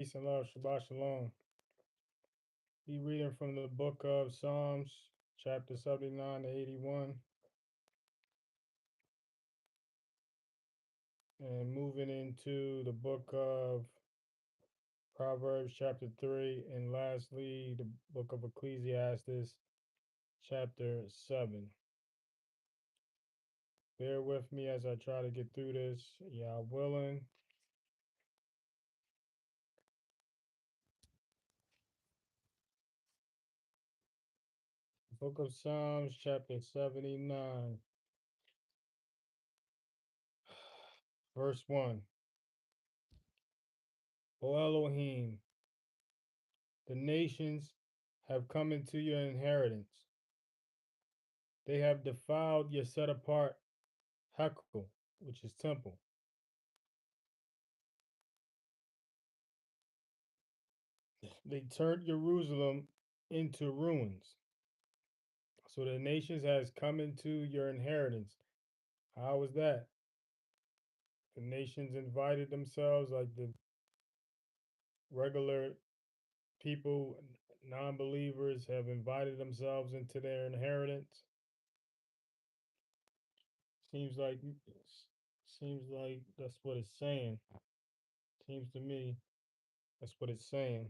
Peace and love, Shabbat Shalom. Be reading from the book of Psalms, chapter 79 to 81, and moving into the book of Proverbs, chapter 3, and lastly, the book of Ecclesiastes, chapter 7. Bear with me as I try to get through this. Yah willing. Book of Psalms, chapter 79, verse 1. O Elohim, the nations have come into your inheritance. They have defiled your set apart Hekel, which is temple. They turned Jerusalem into ruins. So the nations has come into your inheritance. How was that? The nations invited themselves, like the regular people, non-believers have invited themselves into their inheritance. Seems like seems like that's what it's saying. Seems to me that's what it's saying.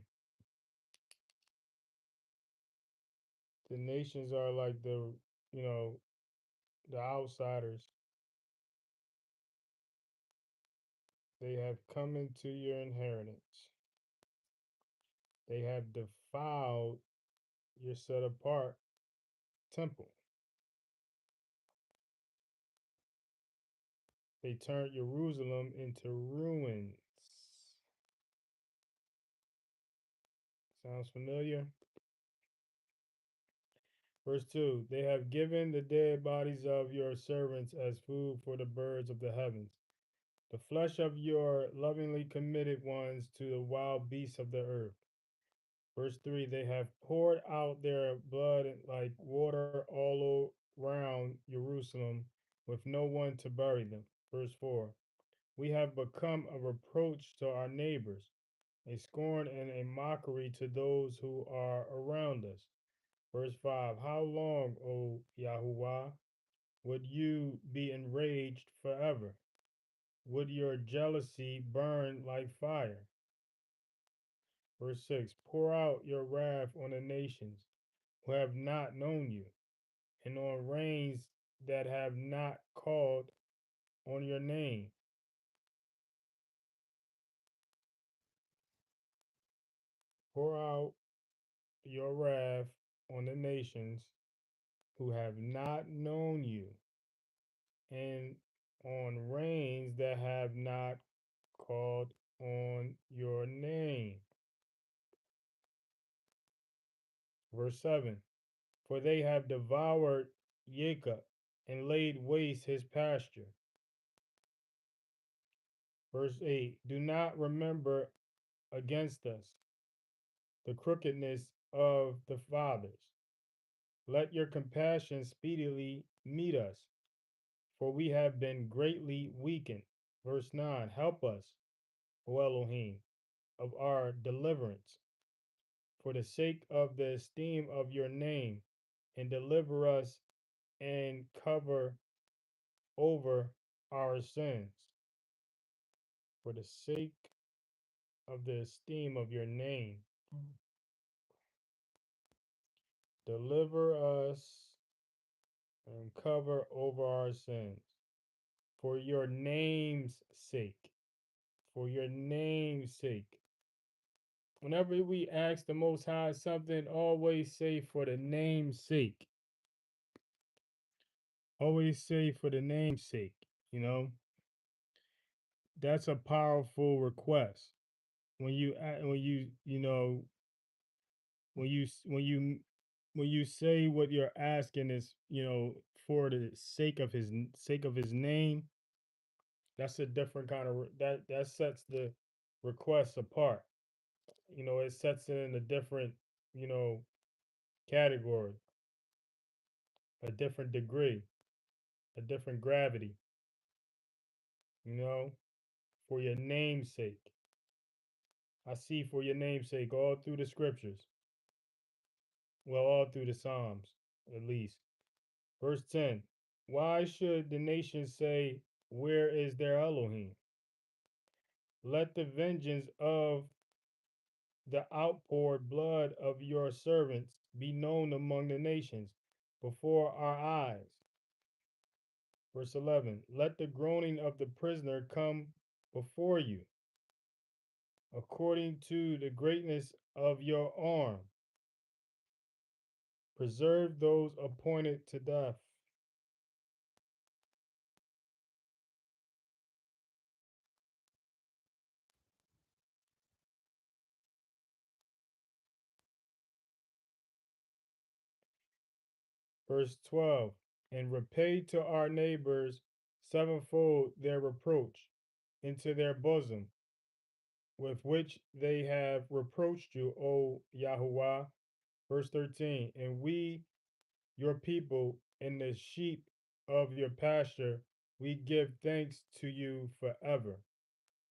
The nations are like you know, the outsiders. They have come into your inheritance. They have defiled your set apart temple. They turned Jerusalem into ruins. Sounds familiar? Verse 2. They have given the dead bodies of your servants as food for the birds of the heavens, the flesh of your lovingly committed ones to the wild beasts of the earth. Verse 3. They have poured out their blood like water all around Jerusalem with no one to bury them. Verse 4. We have become a reproach to our neighbors, a scorn and a mockery to those who are around us. Verse 5. How long, O Yahuwah, would you be enraged forever? Would your jealousy burn like fire? Verse 6. Pour out your wrath on the nations who have not known you, and on reigns that have not called on your name. Pour out your wrath on the nations who have not known you, and on reigns that have not called on your name. Verse 7. For they have devoured Jacob and laid waste his pasture. Verse 8. Do not remember against us the crookedness of the fathers. Let your compassion speedily meet us, for we have been greatly weakened. Verse 9. Help us, O Elohim, of our deliverance, for the sake of the esteem of your name, and deliver us and cover over our sins. For the sake of the esteem of your name, deliver us and cover over our sins. For your name's sake. For your name's sake. Whenever we ask the Most High something, always say for the name's sake. Always say for the name's sake. You know, that's a powerful request. When you say what you're asking is, for the sake of his name, that's a different kind of that sets the request apart. It sets it in a different, you know, category, a different degree, a different gravity, you know, for your name's sake. I see for your name's sake all through the scriptures. Well, all through the Psalms, at least. Verse 10. Why should the nations say, where is their Elohim? Let the vengeance of the outpoured blood of your servants be known among the nations before our eyes. Verse 11. Let the groaning of the prisoner come before you, according to the greatness of your arm. Preserve those appointed to death. Verse 12. And repay to our neighbors sevenfold their reproach into their bosom, with which they have reproached you, O Yahuwah. Verse 13. And we, your people, and the sheep of your pasture, we give thanks to you forever.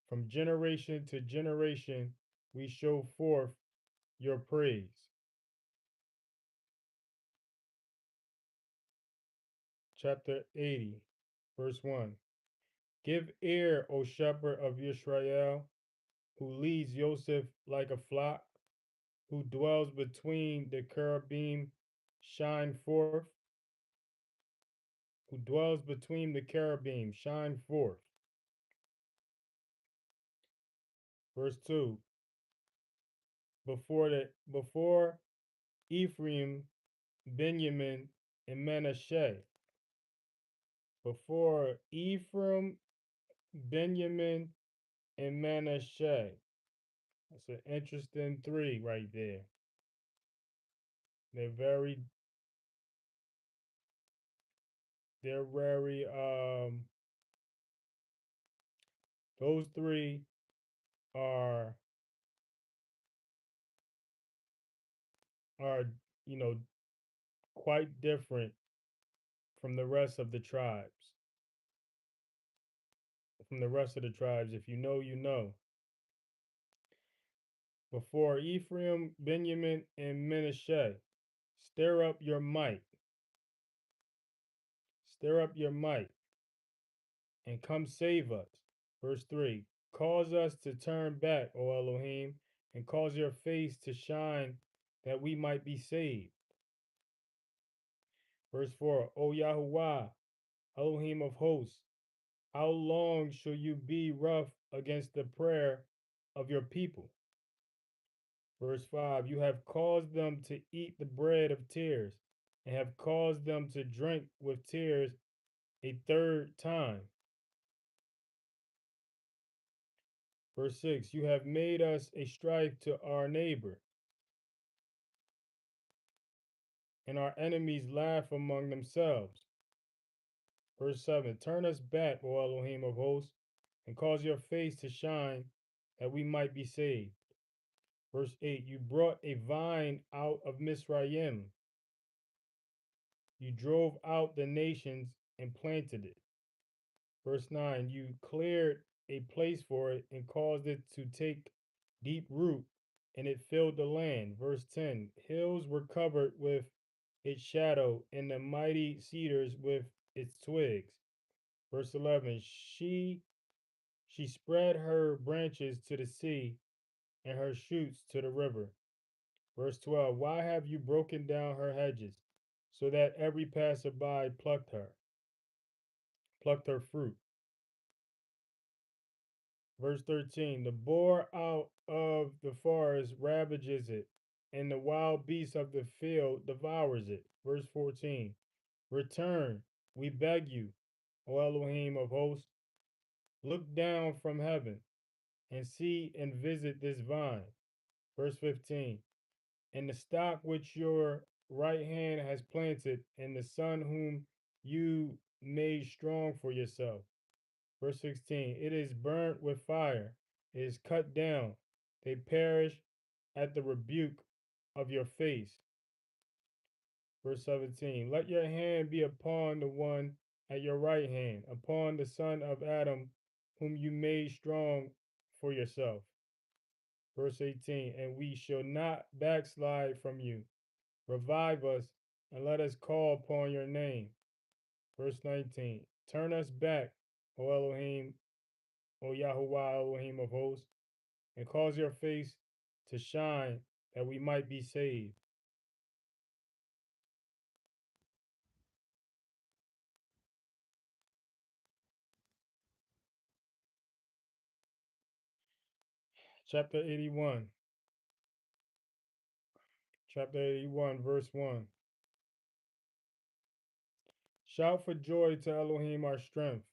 From generation to generation, we show forth your praise. Chapter 80, verse 1. Give ear, O shepherd of Israel, who leads Joseph like a flock, who dwells between the cherubim, shine forth. Who dwells between the cherubim, shine forth. Verse 2. Before Ephraim, Benjamin, and Manasseh. Before Ephraim, Benjamin, and Manasseh. That's an interesting three right there. They're very they're very those three are are you know quite different from the rest of the tribes. From the rest of the tribes, if you know, you know. Before Ephraim, Benjamin, and Manasseh, stir up your might, stir up your might, and come save us. Verse 3. Cause us to turn back, O Elohim, and cause your face to shine that we might be saved. Verse 4. O Yahuwah, Elohim of hosts, how long shall you be rough against the prayer of your people? Verse 5. You have caused them to eat the bread of tears, and have caused them to drink with tears a third time. Verse 6. You have made us a strife to our neighbor, and our enemies laugh among themselves. Verse 7. Turn us back, O Elohim of hosts, and cause your face to shine, that we might be saved. Verse 8. You brought a vine out of Mizraim. You drove out the nations and planted it. Verse 9. You cleared a place for it and caused it to take deep root, and it filled the land. Verse 10. Hills were covered with its shadow, and the mighty cedars with its twigs. Verse 11. She spread her branches to the sea, and her shoots to the river. Verse 12. Why have you broken down her hedges, so that every passerby plucked her fruit? Verse 13. The boar out of the forest ravages it, and the wild beast of the field devours it. Verse 14. Return, we beg you, O Elohim of hosts. Look down from heaven and see and visit this vine. Verse 15. And the stock which your right hand has planted, and the son whom you made strong for yourself. Verse 16. It is burnt with fire, it is cut down, they perish at the rebuke of your face. Verse 17. Let your hand be upon the one at your right hand, upon the son of Adam, whom you made strong for yourself. Verse 18, and we shall not backslide from you. Revive us and let us call upon your name. Verse 19, turn us back, O Elohim, O Yahuwah Elohim of hosts, and cause your face to shine that we might be saved. Chapter 81. Chapter 81, verse 1. Shout for joy to Elohim our strength.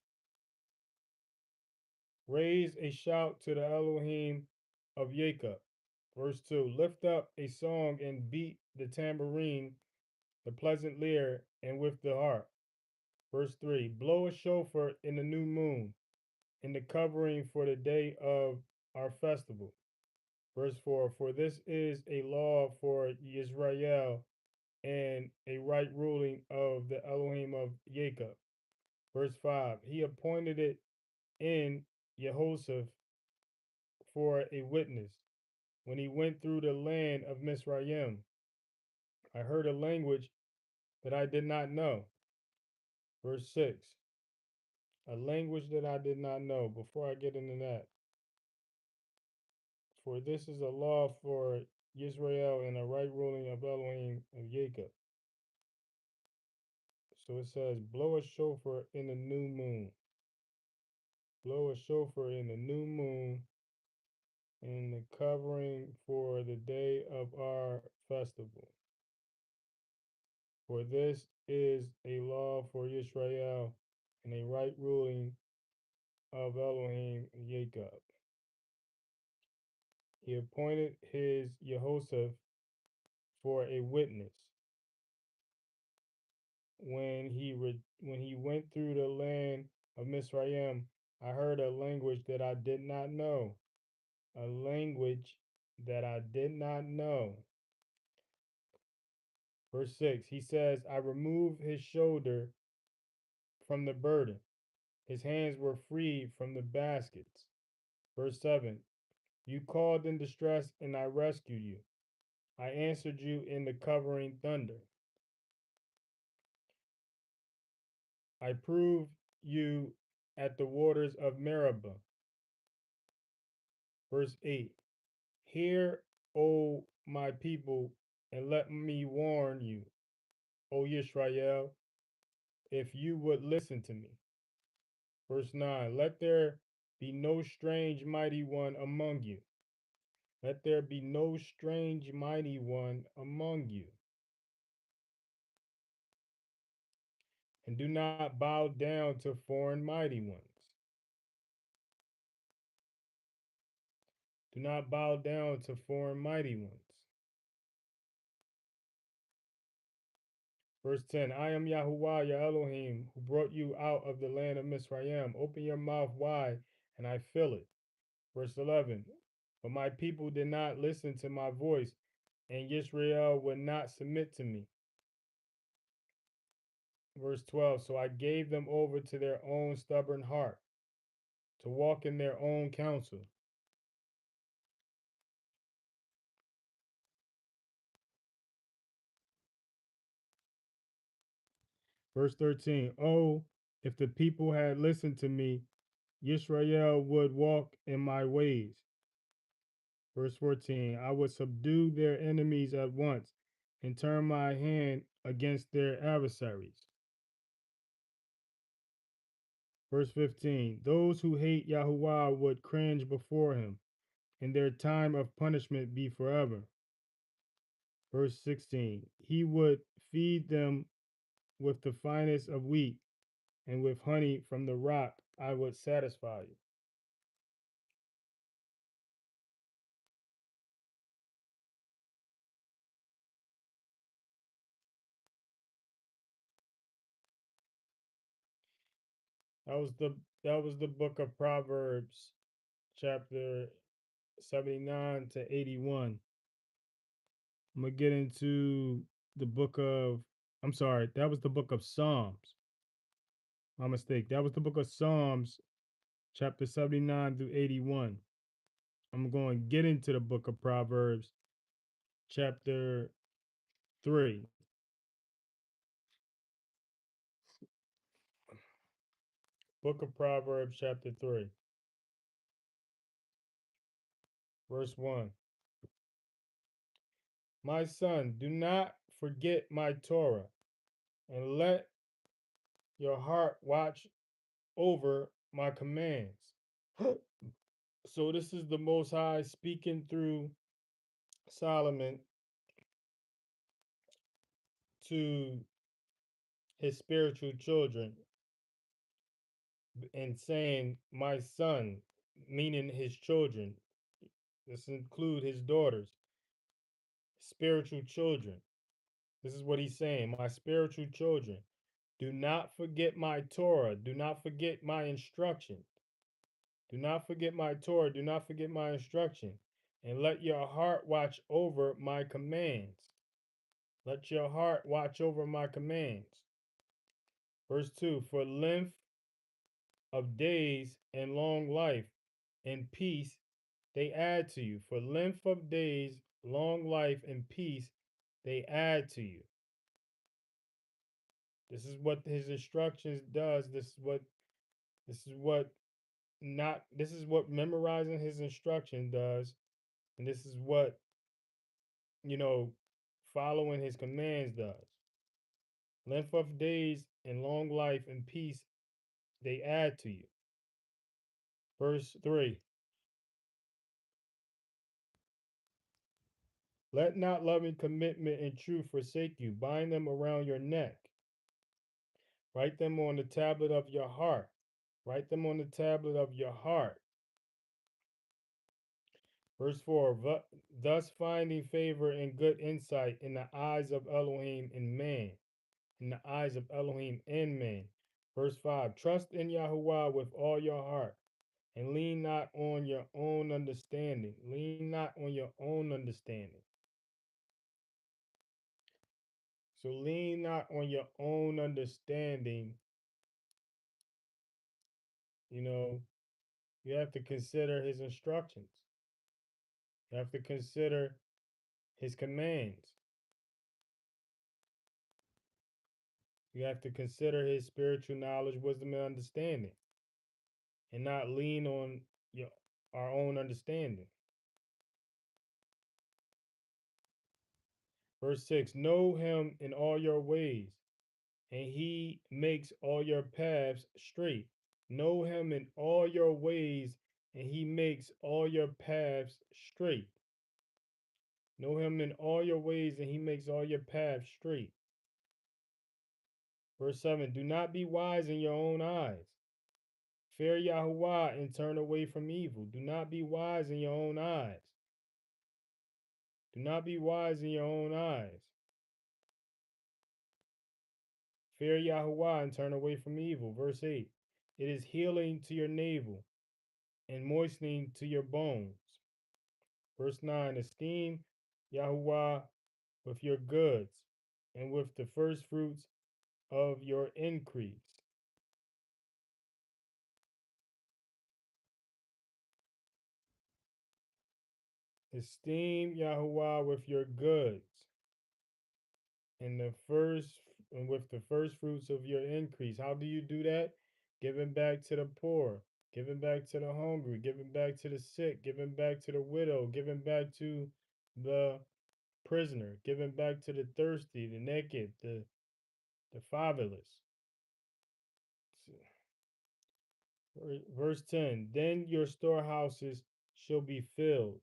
Raise a shout to the Elohim of Jacob. Verse 2. Lift up a song and beat the tambourine, the pleasant lyre, and with the harp. Verse 3. Blow a shofar in the new moon, in the covering for the day of our festival. Verse 4. For this is a law for Israel and a right ruling of the Elohim of Jacob. Verse 5. He appointed it in Jehoshaphat for a witness. When he went through the land of Mizraim, I heard a language that I did not know. Verse 6. A language that I did not know. Before I get into that, for this is a law for Israel and a right ruling of Elohim of Jacob. So it says, blow a shofar in the new moon. Blow a shofar in the new moon in the covering for the day of our festival. For this is a law for Israel and a right ruling of Elohim Jacob. He appointed his Jehoshaphat for a witness. When he went through the land of Mizraim, I heard a language that I did not know. A language that I did not know. Verse 6, he says, I removed his shoulder from the burden. His hands were freed from the baskets. Verse 7, you called in distress and I rescued you. I answered you in the covering thunder. I proved you at the waters of Meribah. Verse 8, hear, O my people, and let me warn you, O Yisrael, if you would listen to me. Verse 9, let there be no strange mighty one among you. Let there be no strange mighty one among you. And do not bow down to foreign mighty ones. Do not bow down to foreign mighty ones. Verse 10, I am Yahuwah, your Elohim, who brought you out of the land of Mizraim. Open your mouth wide, and I fill it. Verse 11, but my people did not listen to my voice, and Israel would not submit to me. Verse 12, so I gave them over to their own stubborn heart, to walk in their own counsel. Verse 13, oh, if the people had listened to me, Israel would walk in my ways. Verse 14, I would subdue their enemies at once and turn my hand against their adversaries. Verse 15, those who hate Yahuwah would cringe before him, and their time of punishment be forever. Verse 16, he would feed them with the finest of wheat, and with honey from the rock I would satisfy you. That was the book of Proverbs, chapter 79 to 81. I'm gonna get into the book of I'm sorry, that was the book of Psalms. My mistake. That was the book of Psalms, chapter 79 through 81. I'm going to get into the book of Proverbs, chapter 3. Book of Proverbs, chapter 3, verse 1. My son, do not forget my Torah, and let your heart watch over my commands. So, this is the Most High speaking through Solomon to his spiritual children and saying, my son, meaning his children. This include his daughters, spiritual children. This is what he's saying. My spiritual children, do not forget my Torah. Do not forget my instruction. Do not forget my Torah. Do not forget my instruction. And let your heart watch over my commands. Let your heart watch over my commands. Verse 2, for length of days and long life and peace they add to you. For length of days, long life, and peace they add to you. This is what his instructions does. This is what memorizing his instruction does. And this is what, you know, following his commands does. Length of days and long life and peace they add to you. Verse 3. Let not loving commitment and truth forsake you. Bind them around your neck. Write them on the tablet of your heart. Write them on the tablet of your heart. Verse 4, thus finding favor and good insight in the eyes of Elohim and man. In the eyes of Elohim and man. Verse 5, trust in Yahuwah with all your heart and lean not on your own understanding. Lean not on your own understanding. So lean not on your own understanding. You know, you have to consider his instructions. You have to consider his commands. You have to consider his spiritual knowledge, wisdom, and understanding, and not lean on your our own understanding. Verse 6, know him in all your ways, and he makes all your paths straight. Know him in all your ways, and he makes all your paths straight. Know him in all your ways, and he makes all your paths straight. Verse 7, do not be wise in your own eyes. Fear Yahuwah and turn away from evil. Do not be wise in your own eyes. Do not be wise in your own eyes. Fear Yahuwah and turn away from evil. Verse 8, it is healing to your navel and moistening to your bones. Verse 9, esteem Yahuwah with your goods and with the first fruits of your increase. Esteem Yahuwah with your goods and with the first fruits of your increase. How do you do that? Giving back to the poor, giving back to the hungry, giving back to the sick, giving back to the widow, giving back to the prisoner, giving back to the thirsty, the naked, the fatherless. Verse 10, then your storehouses shall be filled.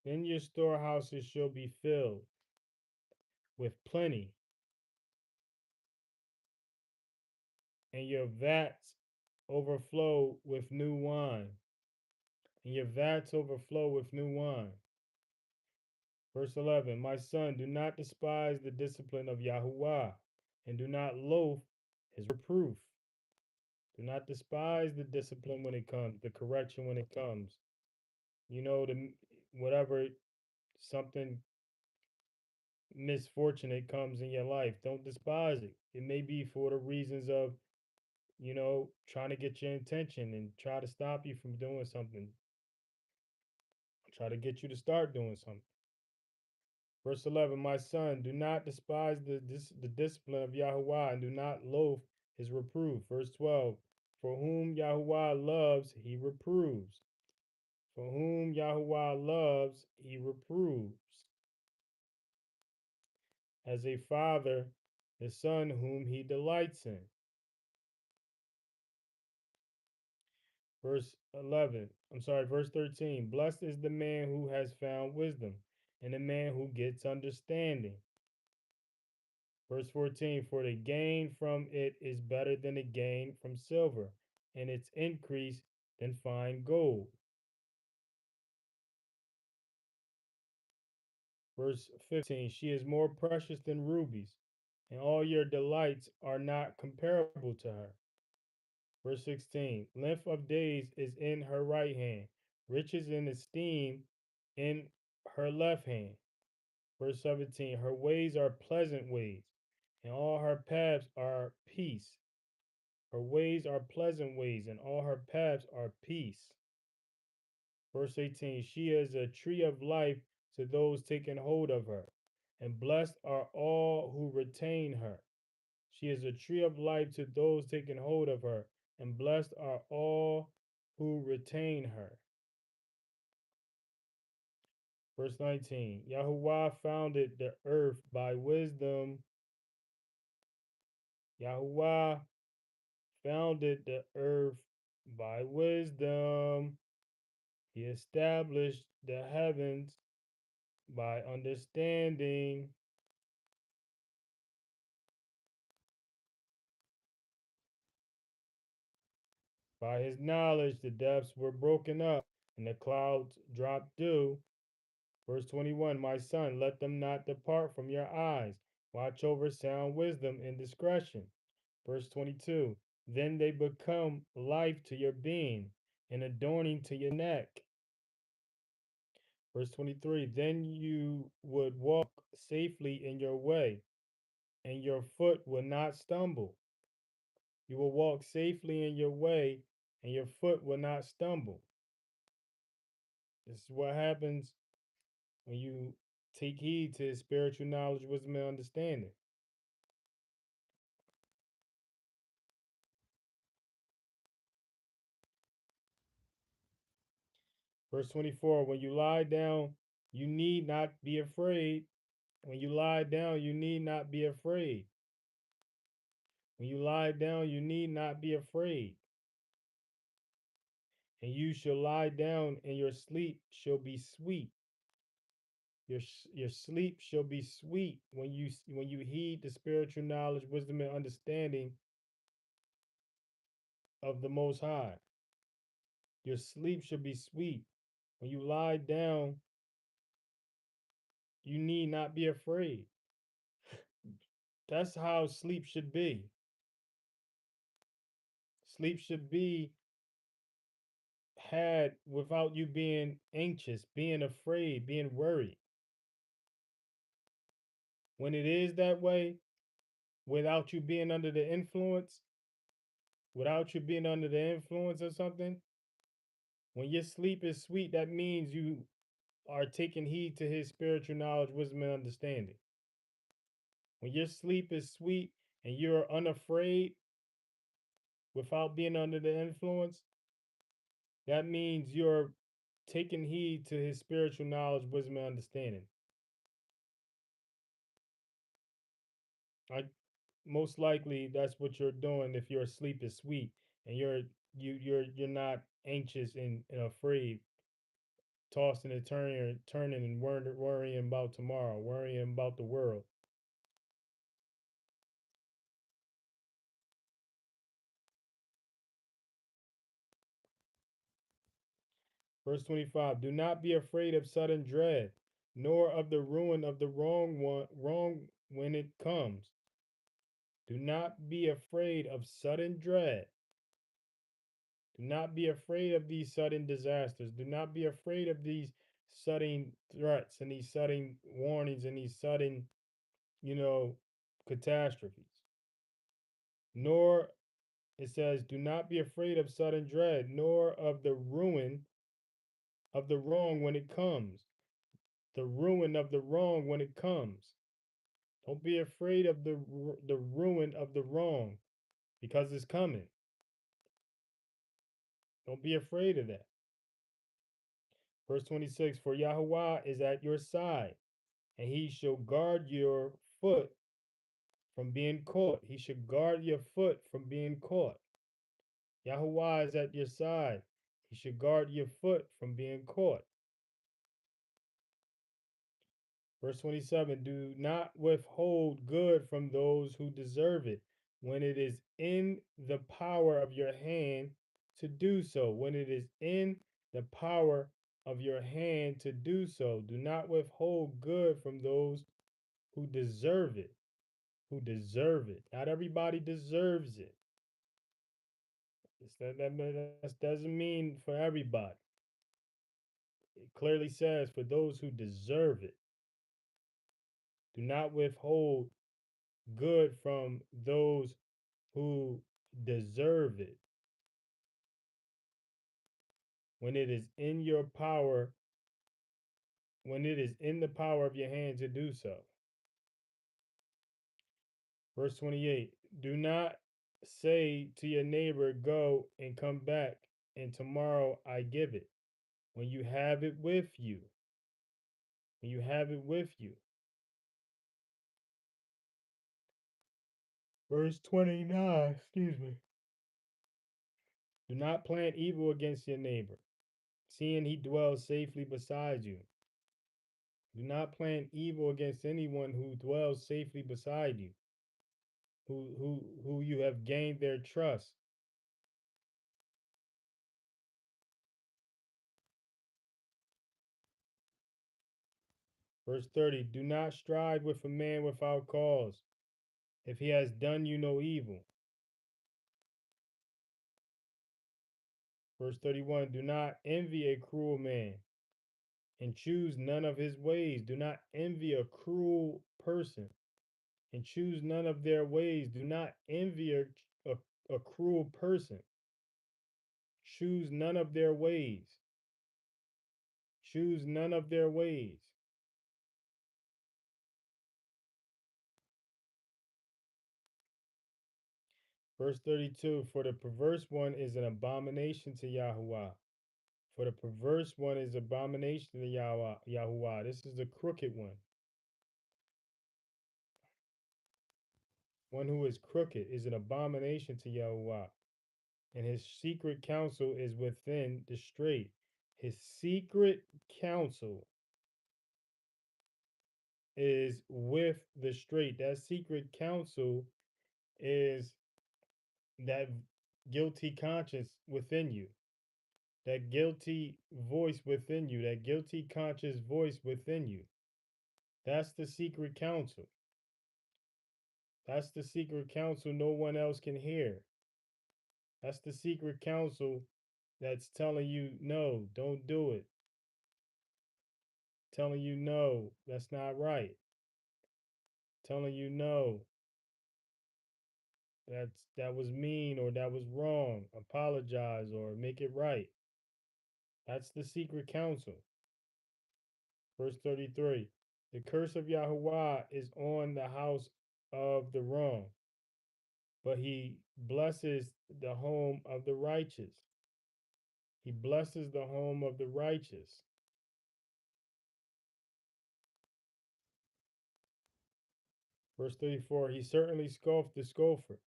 Then your storehouses shall be filled with plenty, and your vats overflow with new wine. And your vats overflow with new wine. Verse 11, my son, do not despise the discipline of Yahuwah, and do not loathe his reproof. Do not despise the discipline when it comes, the correction when it comes. You know, whatever something misfortunate comes in your life, don't despise it. It may be for the reasons of trying to get your attention and try to stop you from doing something, try to get you to start doing something. Verse 11, my son, do not despise the discipline of Yahuwah and do not loathe his reproof. Verse 12, for whom Yahuwah loves, he reproves. For whom Yahuwah loves, he reproves. As a father, the son whom he delights in. Verse 13. Blessed is the man who has found wisdom, and the man who gets understanding. Verse 14. For the gain from it is better than the gain from silver, and its increase than fine gold. Verse 15. She is more precious than rubies, and all your delights are not comparable to her. Verse 16. Length of days is in her right hand, riches and esteem in her left hand. Verse 17, her ways are pleasant ways, and all her paths are peace. Her ways are pleasant ways, and all her paths are peace. Verse 18, she is a tree of life to those taking hold of her, and blessed are all who retain her. She is a tree of life to those taking hold of her, and blessed are all who retain her. Verse 19, Yahuwah founded the earth by wisdom. Yahuwah founded the earth by wisdom. He established the heavens by understanding. By his knowledge, the depths were broken up and the clouds dropped dew. Verse 21, my son, let them not depart from your eyes. Watch over sound wisdom and discretion. Verse 22, then they become life to your being and adorning to your neck. Verse 23, then you would walk safely in your way, and your foot will not stumble. You will walk safely in your way, and your foot will not stumble. This is what happens when you take heed to spiritual knowledge, wisdom, and understanding. Verse 24, when you lie down, you need not be afraid. When you lie down, you need not be afraid. When you lie down, you need not be afraid. And you shall lie down, and your sleep shall be sweet. Your sleep shall be sweet when you heed the spiritual knowledge, wisdom, and understanding of the Most High. Your sleep shall be sweet. When you lie down, you need not be afraid. That's how sleep should be. Sleep should be had without you being anxious, being afraid, being worried. When it is that way, without you being under the influence, without you being under the influence of something, when your sleep is sweet, that means you are taking heed to his spiritual knowledge, wisdom, and understanding. When your sleep is sweet and you're unafraid without being under the influence, that means you're taking heed to his spiritual knowledge, wisdom, and understanding. I most likely that's what you're doing if your sleep is sweet and you're not anxious and afraid, tossing and turning and worrying about tomorrow, worrying about the world. Verse 25, do not be afraid of sudden dread, nor of the ruin of the wrong when it comes. Do not be afraid of sudden dread. Do not be afraid of these sudden disasters. Do not be afraid of these sudden threats and these sudden warnings and these sudden, catastrophes. Nor It says, do not be afraid of sudden dread, nor of the ruin of the wrong when it comes. The ruin of the wrong when it comes. Don't be afraid of the ruin of the wrong because it's coming. Don't be afraid of that. Verse 26, for Yahweh is at your side, and he shall guard your foot from being caught. He should guard your foot from being caught. Yahweh is at your side. He should guard your foot from being caught. Verse 27, do not withhold good from those who deserve it when it is in the power of your hand to do so. When it is in the power of your hand to do so, do not withhold good from those who deserve it. Who deserve it. Not everybody deserves it. That doesn't mean for everybody. It clearly says for those who deserve it. Do not withhold good from those who deserve it when it is in your power, when it is in the power of your hand to do so. Verse 28, do not say to your neighbor, go and come back, and tomorrow I give it. When you have it with you, when you have it with you. Verse 29, excuse me. Do not plan evil against your neighbor, seeing he dwells safely beside you. Do not plan evil against anyone who dwells safely beside you, who you have gained their trust. Verse 30, do not strive with a man without cause, if he has done you no evil. Verse 31, do not envy a cruel man, and choose none of his ways. Do not envy a cruel person, and choose none of their ways. Do not envy a cruel person. Choose none of their ways. Choose none of their ways. Verse 32, for the perverse one is an abomination to Yahuwah. For the perverse one is abomination to Yahuwah. This is the crooked one. One who is crooked is an abomination to Yahuwah. And his secret counsel is within the straight. His secret counsel is with the straight. That secret counsel is that guilty conscience within you. That guilty voice within you, that guilty conscious voice within you. That's the secret counsel. That's the secret counsel no one else can hear. That's the secret counsel that's telling you, no, don't do it. Telling you, no, that's not right. Telling you, no, that was mean or that was wrong. Apologize or make it right. That's the secret counsel. Verse 33. The curse of Yahuwah is on the house of the wrong, but he blesses the home of the righteous. He blesses the home of the righteous. Verse 34, he certainly scoffed the scoffer,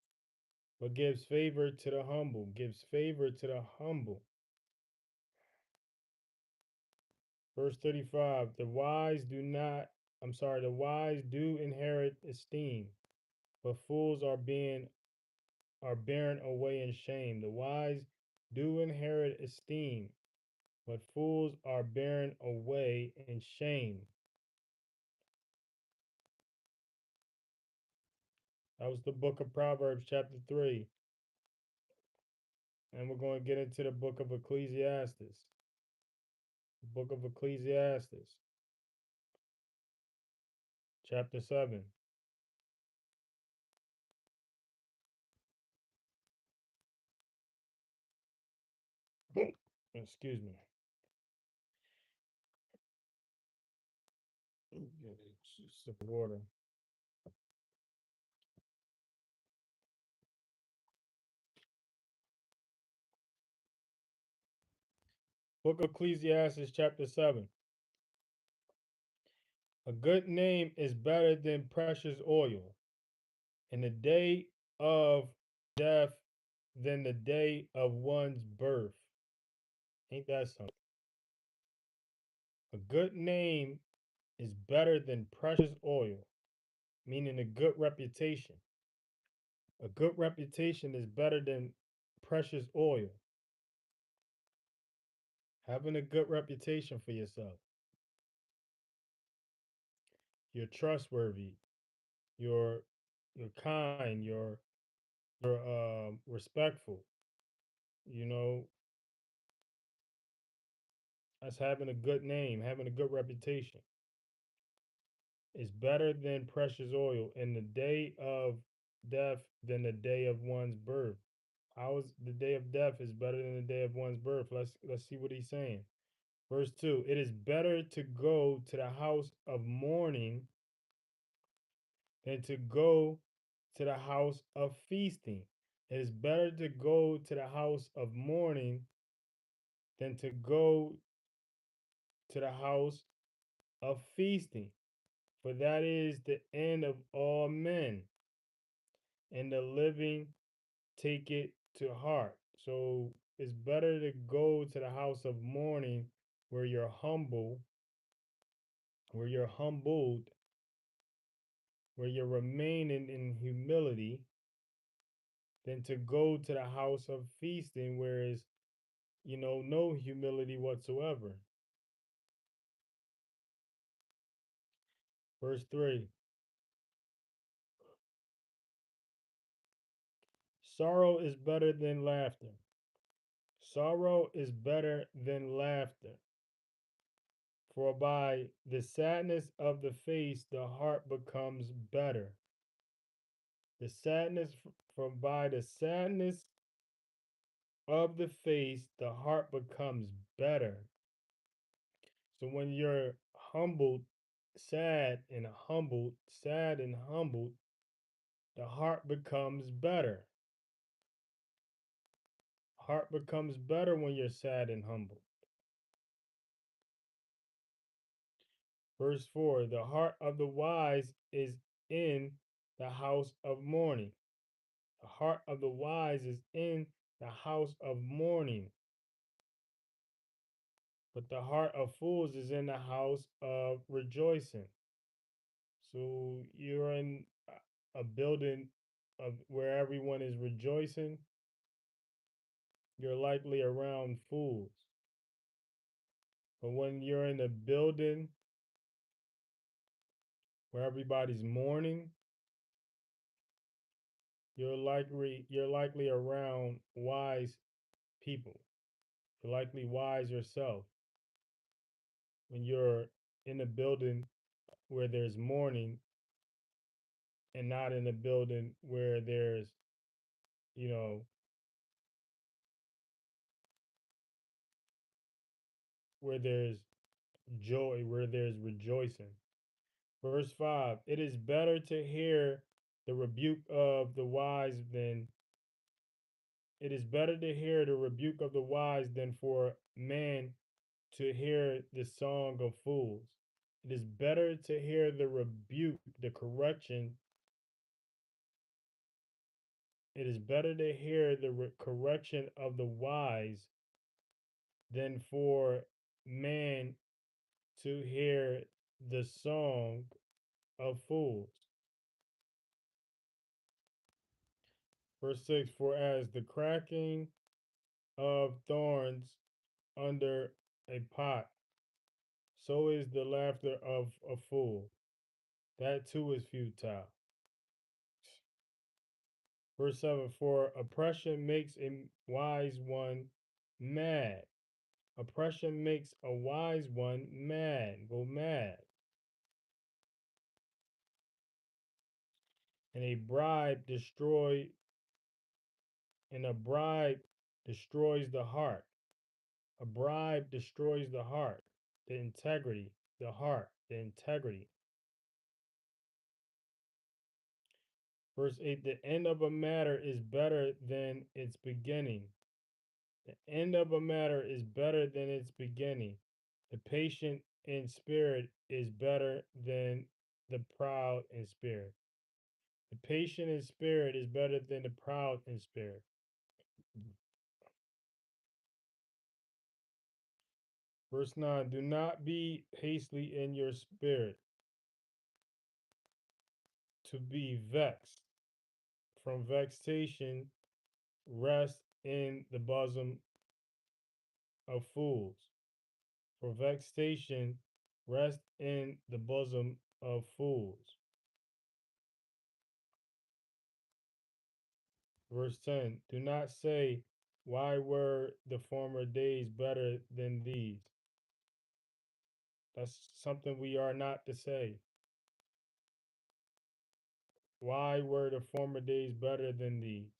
but gives favor to the humble, gives favor to the humble. Verse 35, the wise do inherit esteem, but fools are bearen away in shame. The wise do inherit esteem, but fools are bearen away in shame. That was the book of Proverbs, chapter 3. And we're going to get into the book of Ecclesiastes. The book of Ecclesiastes, chapter 7. Excuse me. Get a sip of water. Book of Ecclesiastes, chapter 7. A good name is better than precious oil, and the day of death than the day of one's birth. Ain't that something? A good name is better than precious oil, meaning a good reputation. A good reputation is better than precious oil. Having a good reputation for yourself. You're trustworthy. You're you're kind. You're respectful. You know, that's having a good name, having a good reputation. Is better than precious oil in the day of death than the day of one's birth. How is the day of death is better than the day of one's birth? Let's see what he's saying. Verse 2. It is better to go to the house of mourning than to go to the house of feasting. It is better to go to the house of mourning than to go to the house of feasting. For that is the end of all men, and the living take it to heart. So it's better to go to the house of mourning where you're humble, where you're humbled, where you're remaining in humility, than to go to the house of feasting where is, no humility whatsoever. Verse 3. Sorrow is better than laughter. Sorrow is better than laughter. For by the sadness of the face, the heart becomes better. The sadness, for by the sadness of the face, the heart becomes better. So when you're humbled, sad and humbled, the heart becomes better. Heart becomes better when you're sad and humble. Verse 4. The heart of the wise is in the house of mourning. The heart of the wise is in the house of mourning, but the heart of fools is in the house of rejoicing. So you're in a building of where everyone is rejoicing, you're likely around fools. But when you're in a building where everybody's mourning, you're likely around wise people. You're likely wise yourself. When you're in a building where there's mourning and not in a building where there's, you know, where there's joy, where there's rejoicing. Verse 5. It is better to hear the rebuke of the wise than it is better to hear the rebuke of the wise than for man to hear the song of fools. It is better to hear the rebuke, the correction. It is better to hear the correction of the wise than for man to hear the song of fools. Verse 6. For as the cracking of thorns under a pot, so is the laughter of a fool. That too is futile. Verse 7. For oppression makes a wise one mad. Oppression makes a wise one mad, go mad. And a bribe destroys the heart. A bribe destroys the heart, the integrity, the heart, the integrity. Verse 8, the end of a matter is better than its beginning. The end of a matter is better than its beginning. The patient in spirit is better than the proud in spirit. The patient in spirit is better than the proud in spirit. Verse 9, do not be hasty in your spirit to be vexed. From vexation, rest in the bosom of fools. For vexation, rest in the bosom of fools. Verse 10, do not say, why were the former days better than these? That's something we are not to say. Why were the former days better than these?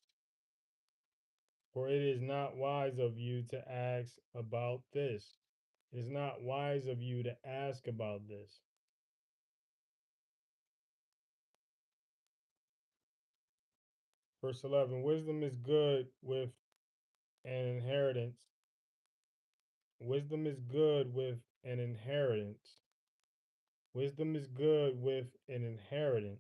For it is not wise of you to ask about this. It is not wise of you to ask about this. Verse 11, wisdom is good with an inheritance. Wisdom is good with an inheritance. Wisdom is good with an inheritance.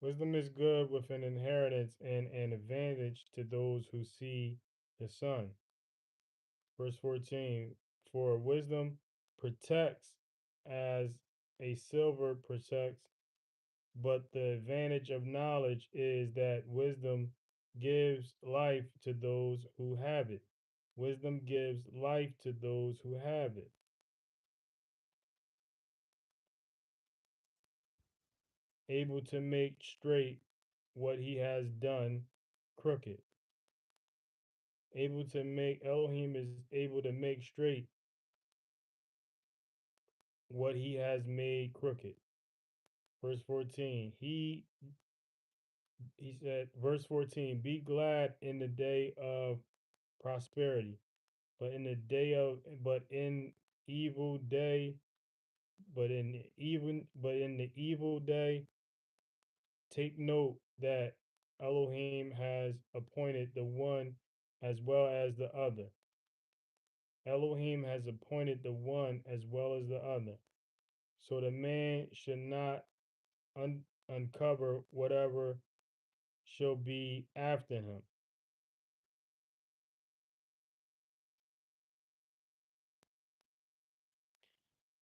Wisdom is good with an inheritance and an advantage to those who see the sun. Verse 14, for wisdom protects as a silver protects, but the advantage of knowledge is that wisdom gives life to those who have it. Wisdom gives life to those who have it. Able to make straight what he has done crooked. Able to make, Elohim is able to make straight what he has made crooked. Verse 14, he said, verse 14, be glad in the day of prosperity, but in the day of, but in evil day, but in the evil day, take note that Elohim has appointed the one as well as the other. Elohim has appointed the one as well as the other. So the man should not uncover whatever shall be after him.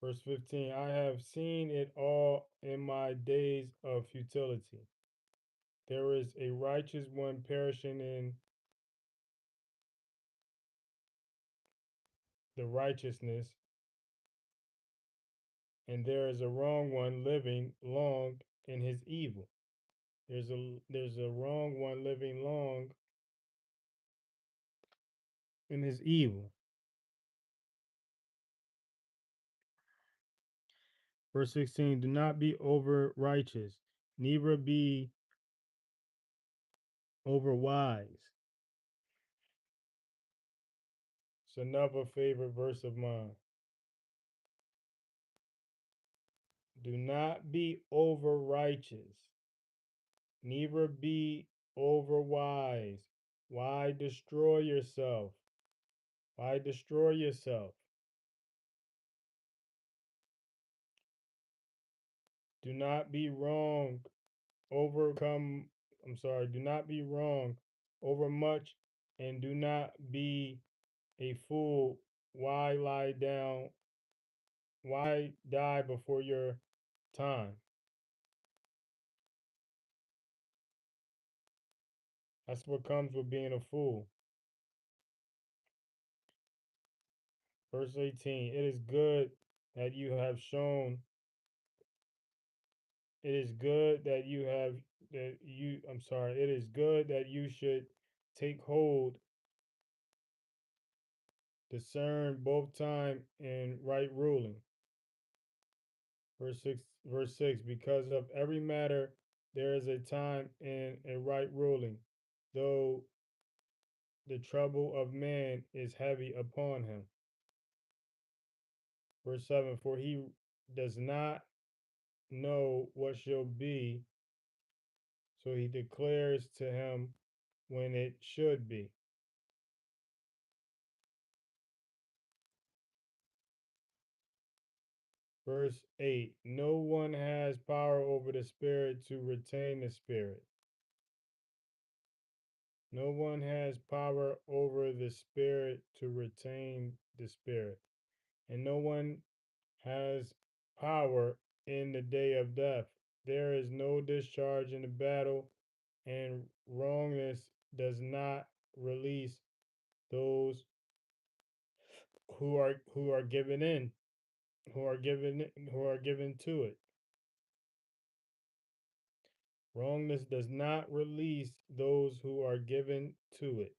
Verse 15, I have seen it all in my days of futility. There is a righteous one perishing in the righteousness, and there is a wrong one living long in his evil. There's a wrong one living long in his evil. Verse 16, do not be over righteous, neither be over wise. It's another favorite verse of mine. Do not be over righteous, neither be over wise. Why destroy yourself? Why destroy yourself? Do not be wrong, overcome. Do not be wrong over much, and do not be a fool. Why lie down? Why die before your time? That's what comes with being a fool. Verse 18, it is good that you have shown, it is good that you have, it is good that you should take hold, discern both time and right ruling. Verse 6, because of every matter There is a time and a right ruling, though the trouble of man is heavy upon him. Verse 7, for he does not know what shall be, so he declares to him when it should be. Verse 8, no one has power over the spirit to retain the spirit. No one has power over the spirit to retain the spirit. And no one has power in the day of death. There is no discharge in the battle, and wrongness does not release those who are given in, who are given to it. Wrongness does not release those who are given to it.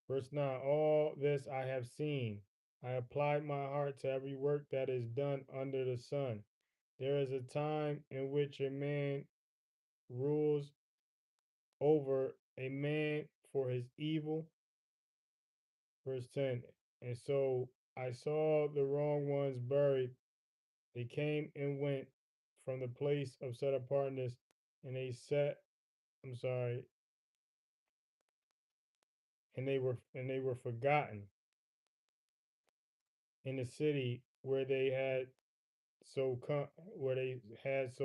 Verse 9, all this I have seen. I applied my heart to every work that is done under the sun. There is a time in which a man rules over a man for his evil. Verse 10, and so I saw the wrong ones buried. They came and went from the place of set apartness, and I'm sorry, and they were forgotten in the city where they had so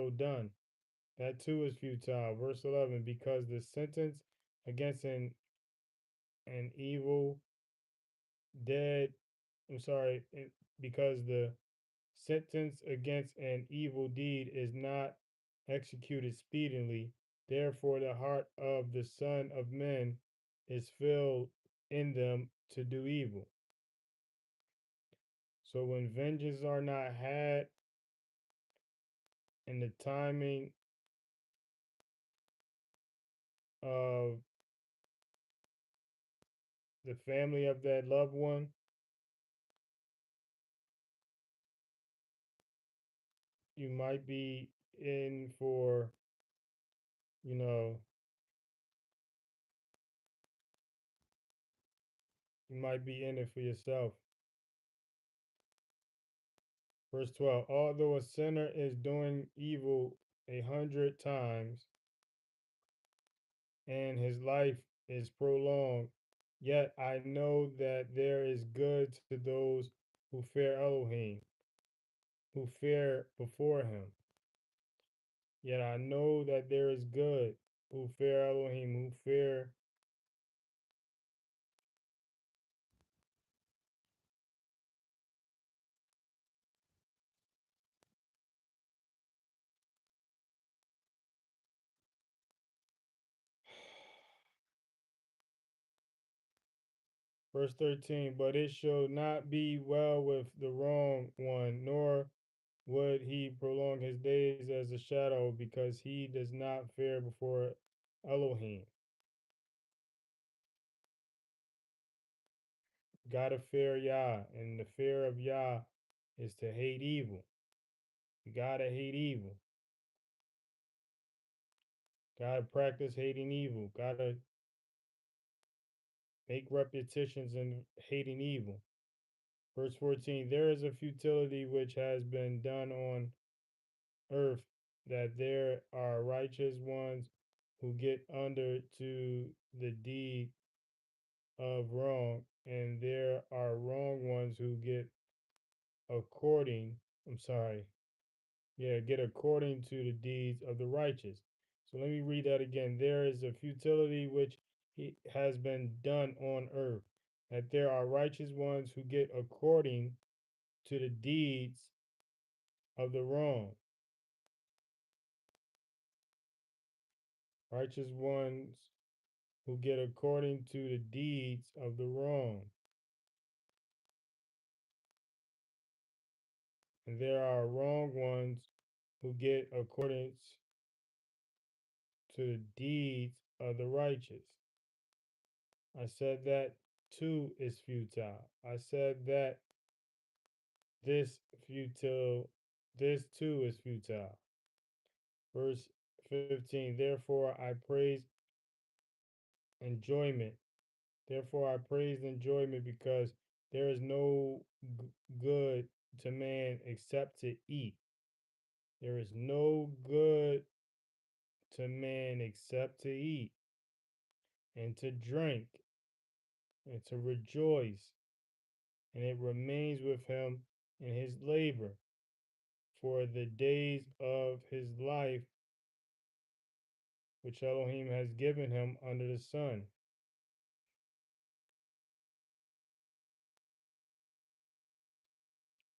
done. That too is futile. Verse 11, because the sentence against an evil dead, I'm sorry, because the sentence against an evil deed is not executed speedily. Therefore, the heart of the Son of Men is filled in them to do evil. So when vengeance are not had and the timing of the family of that loved one, you might be in for, you know, you might be in it for yourself. Verse 12, although a sinner is doing evil 100 times and his life is prolonged, yet I know that there is good to those who fear Elohim, who fear before him. Yet I know that there is good who fear Elohim, who fear. Verse 13, but it shall not be well with the wrong one, nor would he prolong his days as a shadow, because he does not fear before Elohim. Gotta fear Yah, and the fear of Yah is to hate evil. You gotta hate evil. Gotta practice hating evil. Gotta make repetitions in hating evil. Verse 14, there is a futility which has been done on earth, that there are righteous ones who get under to the deed of wrong, and there are wrong ones who get according, I'm sorry, get according to the deeds of the righteous. So let me read that again. There is a futility which has been done on earth, that there are righteous ones who get according to the deeds of the wrong. Righteous ones who get according to the deeds of the wrong. And there are wrong ones who get according to the deeds of the righteous. I said that too is futile. I said that this futile, this too is futile. Verse 15. Enjoyment. Therefore I praised enjoyment because there is no good to man except to eat. There is no good to man except to eat and to drink and to rejoice, and it remains with him in his labor for the days of his life which Elohim has given him under the sun.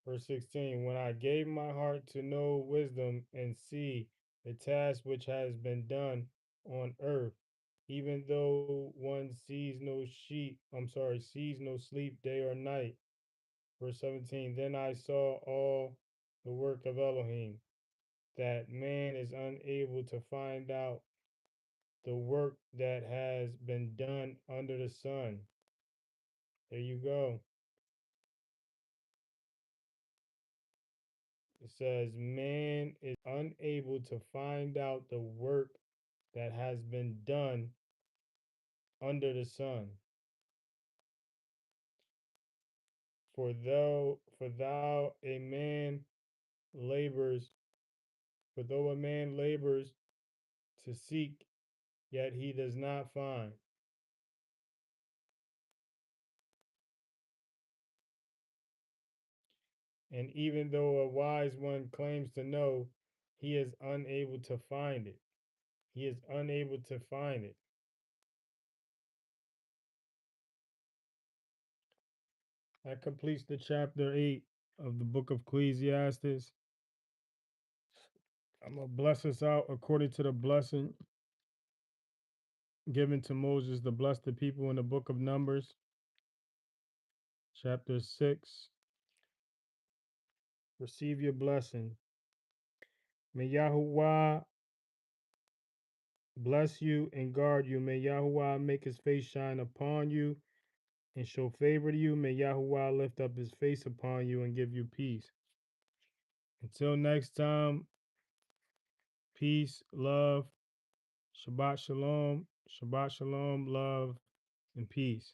Verse 16. When I gave my heart to know wisdom and see the task which has been done on earth, even though one sees no sleep day or night. Verse 17. Then I saw all the work of Elohim, that man is unable to find out the work that has been done under the sun. There you go. It says, man is unable to find out the work that has been done under the sun. For thou a man labors, for though a man labors to seek, yet he does not find. And even though a wise one claims to know, he is unable to find it. He is unable to find it. That completes the chapter 8 of the book of Ecclesiastes. I'm going to bless us out according to the blessing given to Moses to bless the people in the book of Numbers, chapter 6. Receive your blessing. May Yahuwah bless you and guard you. May Yahuwah make his face shine upon you and show favor to you. May Yahuwah lift up his face upon you and give you peace. Until next time, peace, love, Shabbat Shalom, love, and peace.